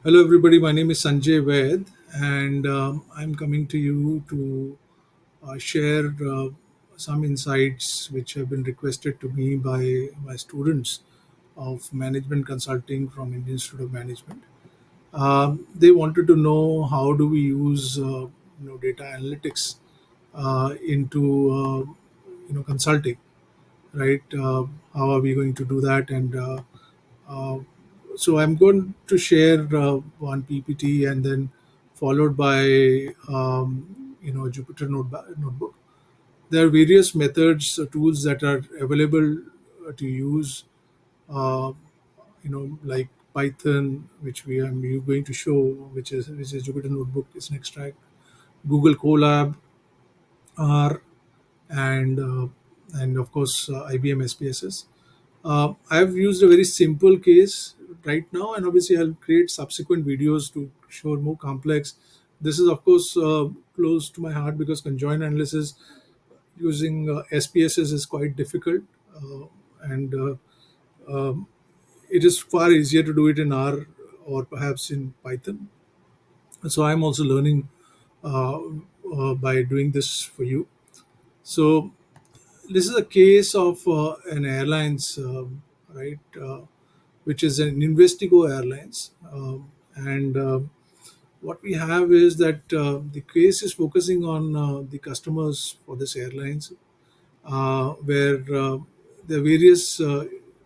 Hello, everybody. My name is Sanjay Ved, and I'm coming to you to share some insights which have been requested to me by my students of management consulting from Indian Institute of Management. They wanted to know how do we use data analytics into consulting, right? How are we going to do that? Uh, so I'm going to share one PPT and then followed by Jupyter notebook. There are various methods, tools that are available to use. Uh, like Python, which we am you going to show, which is Jupyter notebook is an extract. Google Colab, R, and of course IBM SPSS. I've used a very simple case right now, and obviously I'll create subsequent videos to show more complex. This is of course close to my heart because conjoint analysis using SPSS is quite difficult, and it is far easier to do it in R or perhaps in Python. So I'm also learning uh, by doing this for you. So this is a case of an airlines, right, which is an Investigo Airlines, and what we have is that the case is focusing on the customers for this airlines, where there are various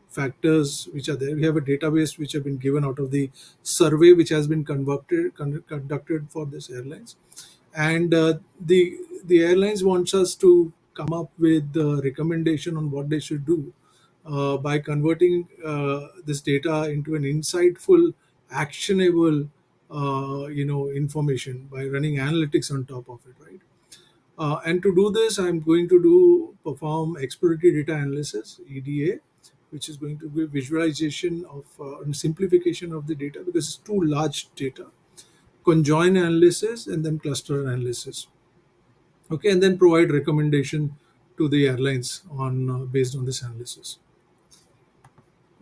factors which are there. We have a database which have been given out of the survey which has been conducted for this airlines, and the airlines wants us to come up with the recommendation on what they should do by converting this data into an insightful, actionable, information by running analytics on top of it, right? And to do this, I'm going to perform exploratory data analysis (EDA), which is going to be visualization of and simplification of the data because it's too large data, conjoin analysis, and then cluster analysis. Okay, and then provide recommendation to the airlines on based on this analysis.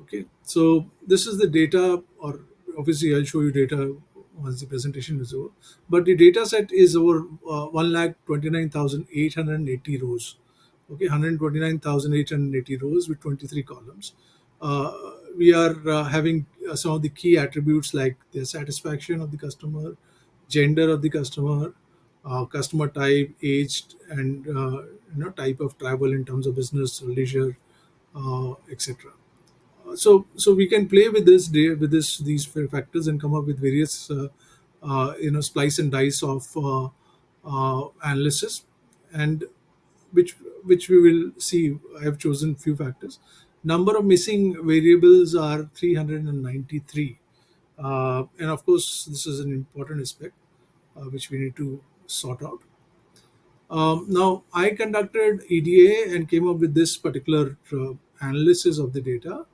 Okay, so this is the data, or obviously I'll show you data once the presentation is over. But the data set is over 1,29,880 rows. Okay, 129,880 rows with 23 columns. Uh, we are having some of the key attributes like the satisfaction of the customer, gender of the customer, customer type, age, and type of travel in terms of business, leisure, etc. So we can play with with these factors and come up with various splice and dice of analysis, and which we will see. I have chosen few factors. Number of missing variables are 393, and of course this is an important aspect which we need to sort out. Now, I conducted EDA and came up with this particular analysis of the data,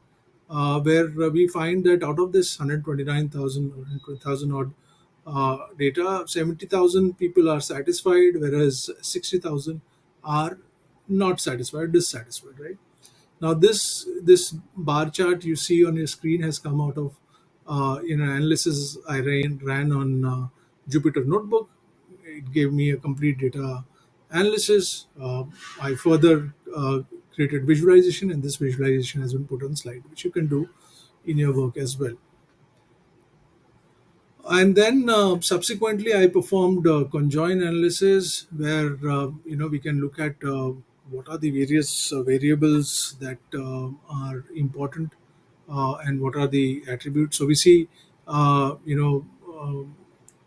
where we find that out of this 129,000 or 120,000 odd data, 70,000 people are satisfied, whereas 60,000 are not satisfied, dissatisfied, right? Now, this bar chart you see on your screen has come out of analysis I ran on Jupyter Notebook. It gave me a complete data analysis. I further created visualization, and this visualization has been put on slide, which you can do in your work as well. And then subsequently I performed conjoint analysis where we can look at what are the various variables that are important, and what are the attributes. So we see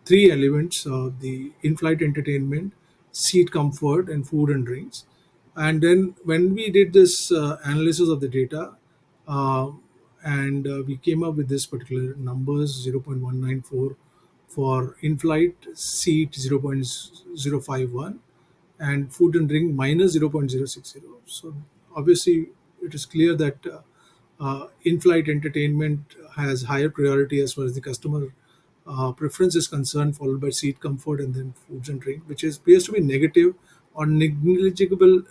three elements: the in-flight entertainment, seat comfort, and food and drinks. And then when we did this analysis of the data, uh, and we came up with this particular numbers: 0.194 for in-flight, seat 0.051, and food and drink minus 0.060. So obviously it is clear that in-flight entertainment has higher priority as far as the customer preference is concerned, followed by seat comfort and then foods and drink, which is appears to be negative or negligible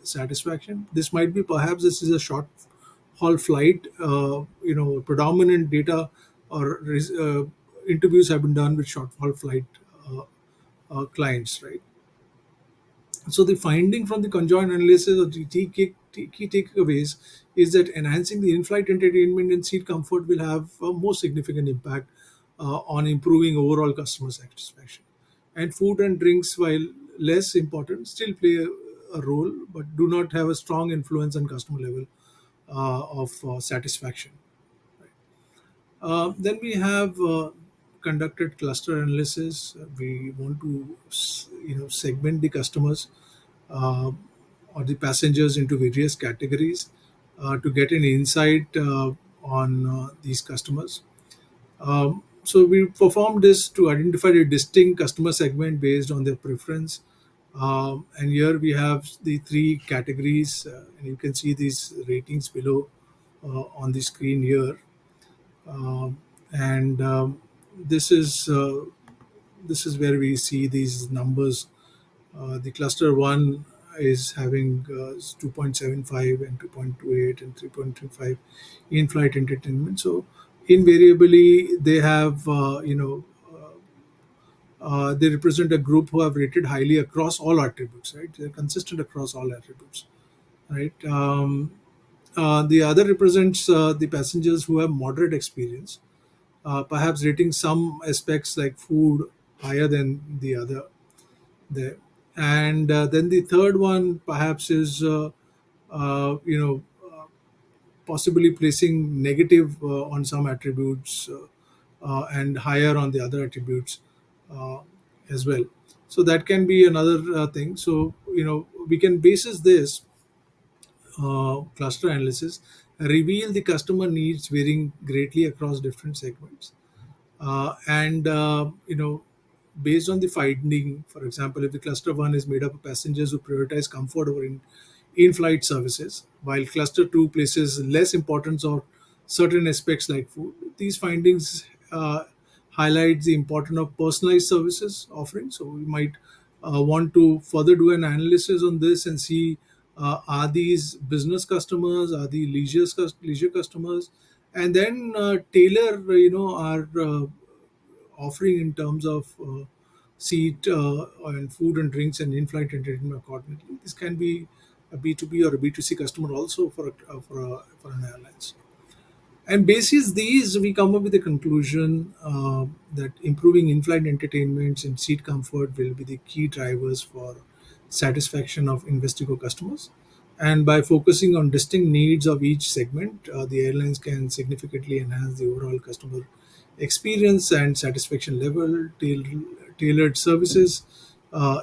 satisfaction. This might be perhaps this is a short haul flight, predominant data or interviews have been done with short-haul flight uh, clients, right? So the finding from the conjoint analysis of the key takeaways is that enhancing the in-flight entertainment and seat comfort will have a more significant impact on improving overall customer satisfaction. And food and drinks, while less important, still play a role, but do not have a strong influence on customer level of satisfaction. Then we have conducted cluster analysis. We want to segment the customers uh, or the passengers into various categories to get an insight on these customers. So we performed this to identify a distinct customer segment based on their preference. And here we have the three categories, and you can see these ratings below on the screen here. And this is this is where we see these numbers. The cluster one is having 2.75 and 2.28 and 3.35 in-flight entertainment. So invariably, they have they represent a group who have rated highly across all attributes. Right, they're consistent across all attributes. Right. The other represents the passengers who have moderate experience, perhaps rating some aspects like food higher than the other there. And then the third one perhaps is possibly placing negative on some attributes and higher on the other attributes uh, as well. So that can be another thing. So we can basis this cluster analysis reveal the customer needs varying greatly across different segments. And based on the finding, for example, if the cluster one is made up of passengers who prioritize comfort over in-flight services, while cluster two places less importance on certain aspects like food, these findings highlight the importance of personalized services offering. So we might want to further do an analysis on this and see, are these business customers, are the leisure customers, and then tailor our offering in terms of seat and food and drinks and in-flight entertainment accordingly. This can be a B2B or a B2C customer also for an airlines. And basis these, we come up with the conclusion that improving in-flight entertainments and seat comfort will be the key drivers for satisfaction of Investigo customers. And by focusing on distinct needs of each segment, the airlines can significantly enhance the overall customer experience and satisfaction level. Tailored services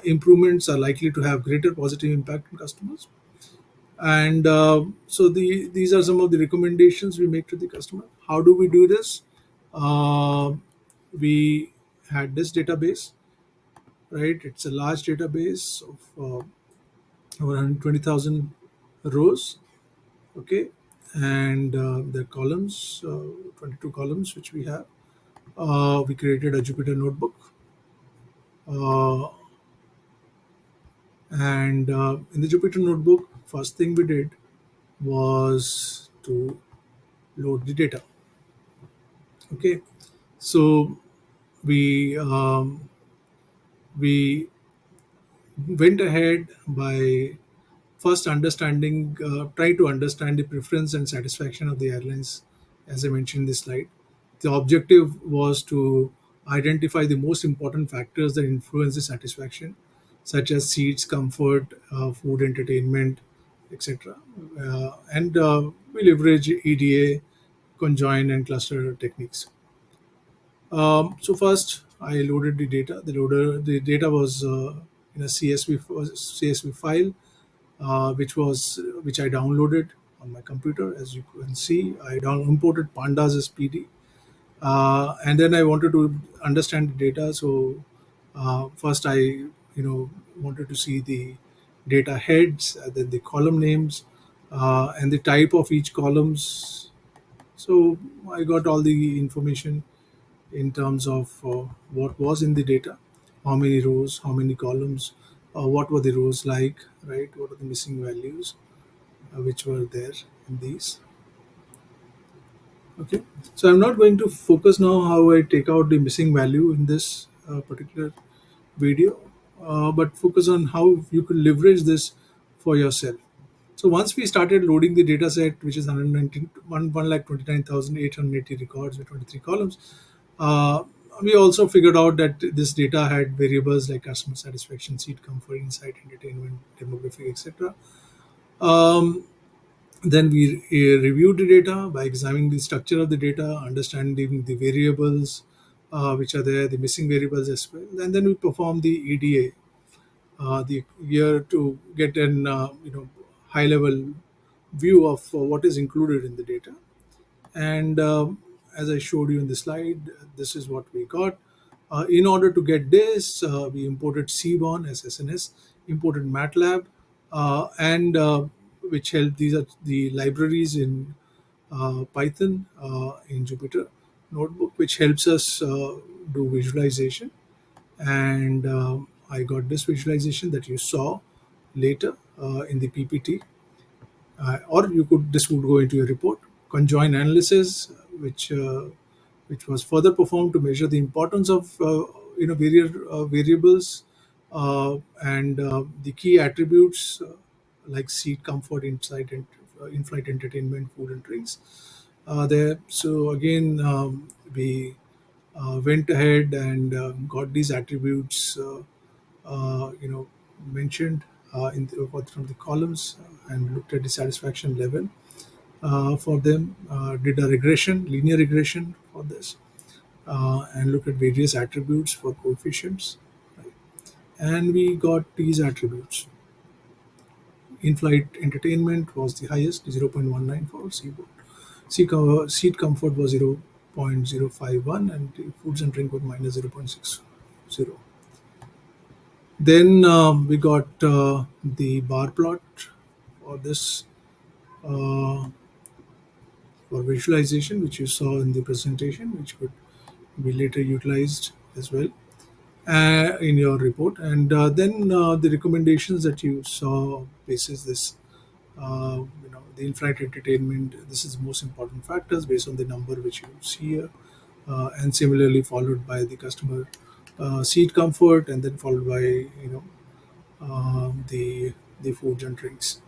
improvements are likely to have greater positive impact on customers. And so these are some of the recommendations we make to the customer. How do we do this? uh, we had this database, right? It's a large database of over 120,000 rows. Okay. And the columns, 22 columns which we have. We created a Jupyter notebook, uh, and in the Jupyter notebook, first thing we did was to load the data. Okay. So we we went ahead by first understanding, try to understand the preference and satisfaction of the airlines, as I mentioned in this slide. The objective was to identify the most important factors that influence the satisfaction, such as seats, comfort, food, entertainment, etc. And we leverage EDA, conjoin, and cluster techniques. So first, I loaded the data. The data was in a CSV file, which I downloaded on my computer. As you can see, I imported pandas as PD, and then I wanted to understand the data. So first, I wanted to see the data heads, then the column names, and the type of each columns. So I got all the information in terms of what was in the data, how many rows, how many columns, what were the rows like, right? What are the missing values which were there in these? Okay, so I'm not going to focus now how I take out the missing value in this particular video, but focus on how you could leverage this for yourself. So once we started loading the data set, which is 119, 129,880 records with 23 columns, uh, we also figured out that this data had variables like customer satisfaction, seat comfort, insight, entertainment, demographic, etc. Um, then we reviewed the data by examining the structure of the data, understanding the variables which are there, the missing variables as well, and then we perform the EDA, the year to get an high level view of what is included in the data. And as I showed you in the slide, this is what we got. In order to get this, we imported Seaborn as SNS, imported MATLAB, and which help. These are the libraries in Python in Jupyter Notebook, which helps us do visualization. And I got this visualization that you saw later in the PPT, or you could this would go into your report. Conjoint analysis, which was further performed to measure the importance of variables and the key attributes like seat comfort, insight, and in-flight entertainment, food and drinks. There, so again, we went ahead and got these attributes mentioned from the columns and looked at the satisfaction level for them, did a regression, linear regression for this, and looked at various attributes for coefficients, right? And we got these attributes. In-flight entertainment was the highest, 0.19 for seaboard. Seat comfort was 0.051, and the foods and drink was minus 0.60. Then we got the bar plot for this uh, for visualization, which you saw in the presentation, which could be later utilized as well in your report. And then the recommendations that you saw basis this, the in-flight entertainment. This is the most important factors based on the number which you see here, and similarly followed by the customer seat comfort, and then followed by the foods and drinks.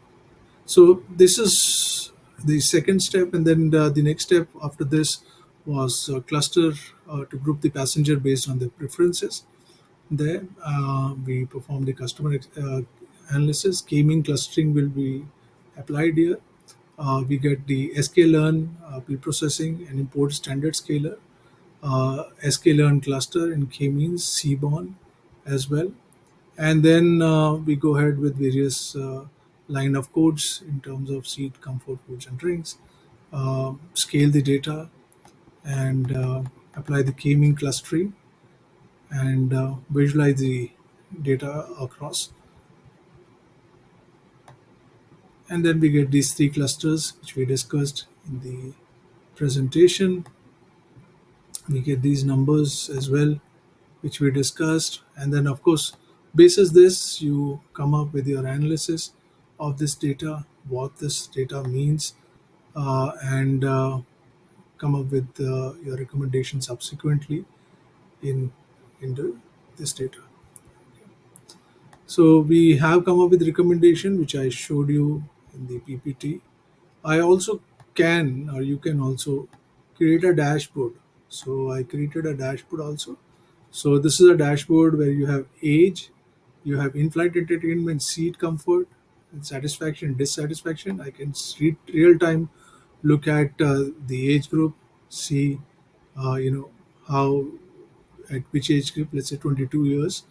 So this is the second step, and then the next step after this was cluster to group the passenger based on their preferences. There, we perform the customer analysis. K-mean clustering will be applied here. We get the sklearn pre-processing and import standard scaler, sklearn cluster and k-means Seaborn as well. And then we go ahead with various line of codes in terms of seat comfort, foods and drinks, scale the data, and apply the k-mean clustering, and visualize the data across. And then we get these three clusters which we discussed in the presentation. We get these numbers as well which we discussed, and then of course basis this you come up with your analysis of this data, what this data means, and come up with your recommendation subsequently in this data. So we have come up with recommendation which I showed you in the PPT. I also can, or you can also create a dashboard. So I created a dashboard also. So this is a dashboard where you have age, you have in-flight entertainment, seat comfort, and satisfaction, dissatisfaction. I can real time look at the age group, see, how at which age group, let's say 22 years,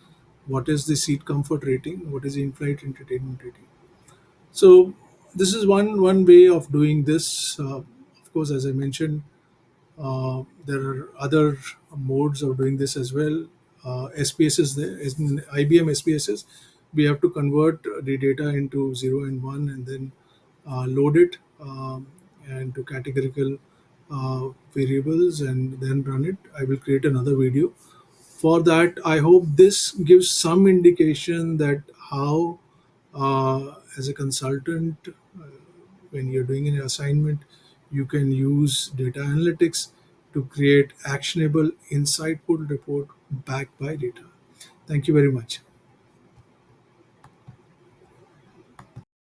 what is the seat comfort rating, what is the in-flight entertainment rating. So this is one way of doing this. Of course, as I mentioned, there are other modes of doing this as well. SPSS, there as in IBM SPSS, we have to convert the data into 0 and 1, and then load it and to categorical variables, and then run it. I will create another video for that. I hope this gives some indication that how, as a consultant, when you're doing an assignment, You can use data analytics to create actionable, insightful report backed by data. Thank you very much.